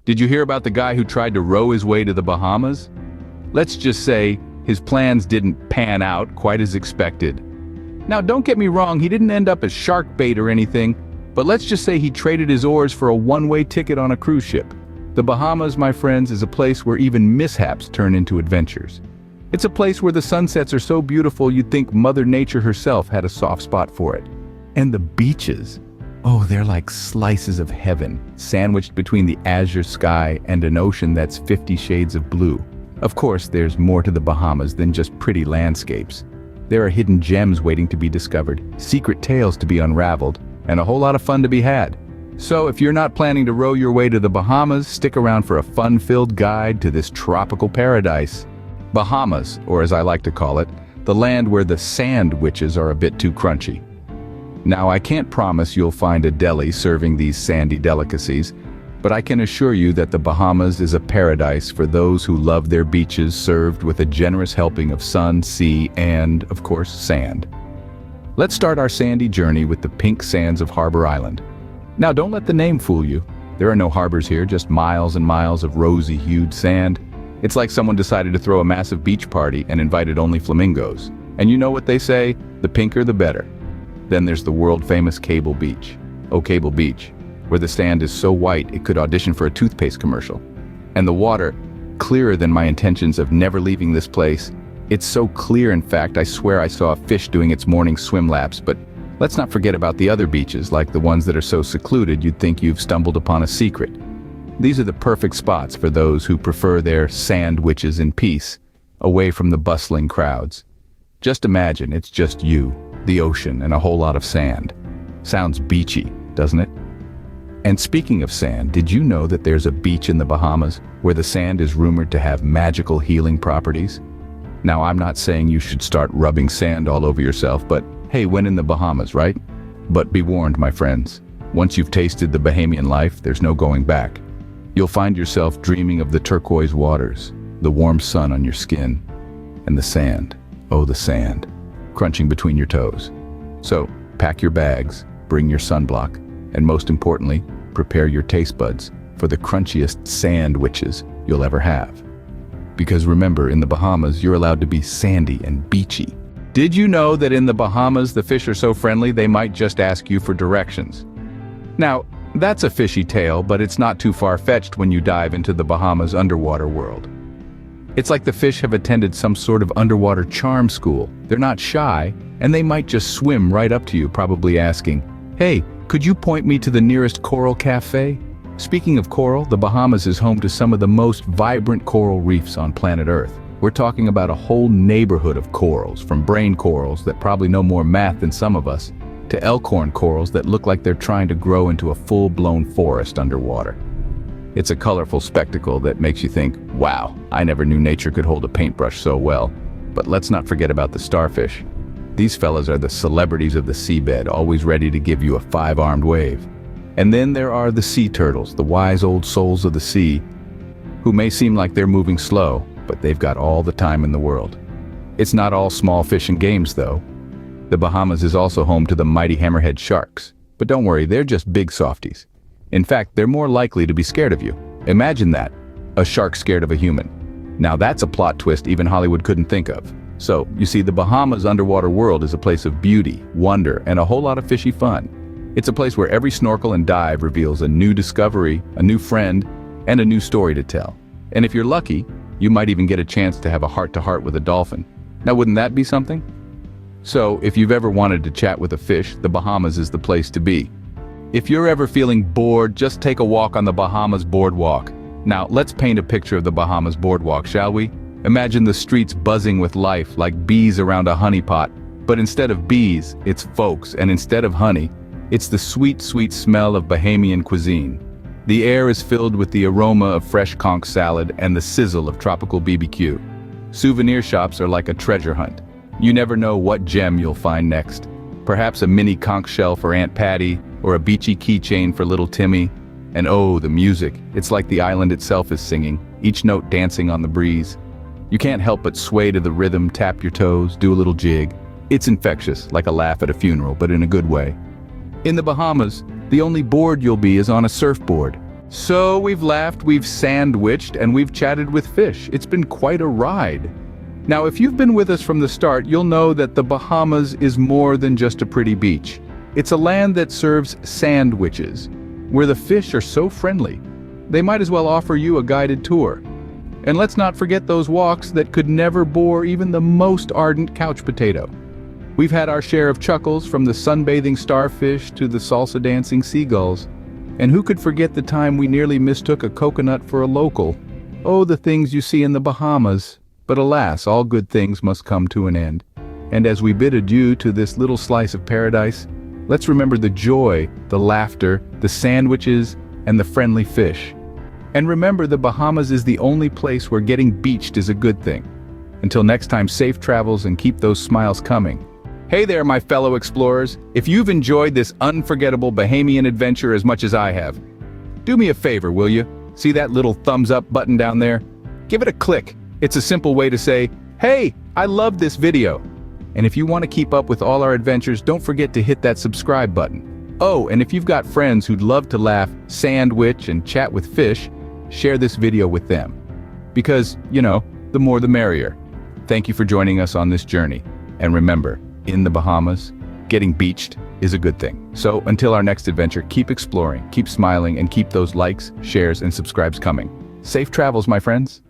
Did you hear about the guy who tried to row his way to the Bahamas? Let's just say his plans didn't pan out quite as expected. Now, don't get me wrong, he didn't end up as shark bait or anything, but let's just say he traded his oars for a one-way ticket on a cruise ship. The Bahamas, my friends, is a place where even mishaps turn into adventures. It's a place where the sunsets are so beautiful you'd think Mother Nature herself had a soft spot for it. And the beaches. Oh, they're like slices of heaven, sandwiched between the azure sky and an ocean that's 50 shades of blue. Of course, there's more to the Bahamas than just pretty landscapes. There are hidden gems waiting to be discovered, secret tales to be unraveled, and a whole lot of fun to be had. So if you're not planning to row your way to the Bahamas, stick around for a fun-filled guide to this tropical paradise. Bahamas, or as I like to call it, the land where the sand witches are a bit too crunchy. Now, I can't promise you'll find a deli serving these sandy delicacies, but I can assure you that the Bahamas is a paradise for those who love their beaches served with a generous helping of sun, sea, and, of course, sand. Let's start our sandy journey with the pink sands of Harbor Island. Now, don't let the name fool you. There are no harbors here, just miles and miles of rosy-hued sand. It's like someone decided to throw a massive beach party and invited only flamingos. And you know what they say, the pinker the better. Then there's the world-famous Cable Beach. Oh, Cable Beach, where the sand is so white it could audition for a toothpaste commercial. And the water, clearer than my intentions of never leaving this place. It's so clear, in fact, I swear I saw a fish doing its morning swim laps. But let's not forget about the other beaches, like the ones that are so secluded you'd think you've stumbled upon a secret. These are the perfect spots for those who prefer their sand witches in peace, away from the bustling crowds. Just imagine it's just you, the ocean, and a whole lot of sand. Sounds beachy, doesn't it? And speaking of sand, did you know that there's a beach in the Bahamas where the sand is rumored to have magical healing properties? Now, I'm not saying you should start rubbing sand all over yourself, but hey, when in the Bahamas, right? But be warned, my friends, once you've tasted the Bahamian life, there's no going back. You'll find yourself dreaming of the turquoise waters, the warm sun on your skin, and the sand, oh the sand, crunching between your toes. So, pack your bags, bring your sunblock, and most importantly, prepare your taste buds for the crunchiest sand witches you'll ever have. Because remember, in the Bahamas, you're allowed to be sandy and beachy. Did you know that in the Bahamas, the fish are so friendly they might just ask you for directions? Now, that's a fishy tale, but it's not too far-fetched when you dive into the Bahamas underwater world. It's like the fish have attended some sort of underwater charm school. They're not shy, and they might just swim right up to you, probably asking, "Hey, could you point me to the nearest coral cafe?" Speaking of coral, the Bahamas is home to some of the most vibrant coral reefs on planet Earth. We're talking about a whole neighborhood of corals, from brain corals that probably know more math than some of us, to elkhorn corals that look like they're trying to grow into a full-blown forest underwater. It's a colorful spectacle that makes you think, wow, I never knew nature could hold a paintbrush so well. But let's not forget about the starfish. These fellas are the celebrities of the seabed, always ready to give you a five-armed wave. And then there are the sea turtles, the wise old souls of the sea, who may seem like they're moving slow, but they've got all the time in the world. It's not all small fish and games, though. The Bahamas is also home to the mighty hammerhead sharks. But don't worry, they're just big softies. In fact, they're more likely to be scared of you. Imagine that, a shark scared of a human. Now that's a plot twist even Hollywood couldn't think of. So, you see, the Bahamas underwater world is a place of beauty, wonder, and a whole lot of fishy fun. It's a place where every snorkel and dive reveals a new discovery, a new friend, and a new story to tell. And if you're lucky, you might even get a chance to have a heart-to-heart with a dolphin. Now, wouldn't that be something? So, if you've ever wanted to chat with a fish, the Bahamas is the place to be. If you're ever feeling bored, just take a walk on the Bahamas boardwalk. Now, let's paint a picture of the Bahamas boardwalk, shall we? Imagine the streets buzzing with life, like bees around a honeypot. But instead of bees, it's folks, and instead of honey, it's the sweet, sweet smell of Bahamian cuisine. The air is filled with the aroma of fresh conch salad and the sizzle of tropical BBQ. Souvenir shops are like a treasure hunt. You never know what gem you'll find next. Perhaps a mini conch shell for Aunt Patty, or a beachy keychain for little Timmy. And oh, the music. It's like the island itself is singing, each note dancing on the breeze. You can't help but sway to the rhythm, tap your toes, do a little jig. It's infectious, like a laugh at a funeral, but in a good way. In the Bahamas, the only board you'll be is on a surfboard. So we've laughed, we've sandwiched, and we've chatted with fish. It's been quite a ride. Now, if you've been with us from the start, you'll know that the Bahamas is more than just a pretty beach. It's a land that serves sandwiches, where the fish are so friendly. They might as well offer you a guided tour. And let's not forget those walks that could never bore even the most ardent couch potato. We've had our share of chuckles, from the sunbathing starfish to the salsa-dancing seagulls. And who could forget the time we nearly mistook a coconut for a local? Oh, the things you see in the Bahamas. But alas, all good things must come to an end. And as we bid adieu to this little slice of paradise, let's remember the joy, the laughter, the sandwiches, and the friendly fish. And remember, the Bahamas is the only place where getting beached is a good thing. Until next time, safe travels and keep those smiles coming. Hey there, my fellow explorers. If you've enjoyed this unforgettable Bahamian adventure as much as I have, do me a favor, will you? See that little thumbs up button down there? Give it a click. It's a simple way to say, hey, I love this video. And if you want to keep up with all our adventures, don't forget to hit that subscribe button. Oh, and if you've got friends who'd love to laugh, sandwich, and chat with fish, share this video with them. Because, the more the merrier. Thank you for joining us on this journey. And remember, in the Bahamas, getting beached is a good thing. So until our next adventure, keep exploring, keep smiling, and keep those likes, shares, and subscribes coming. Safe travels, my friends.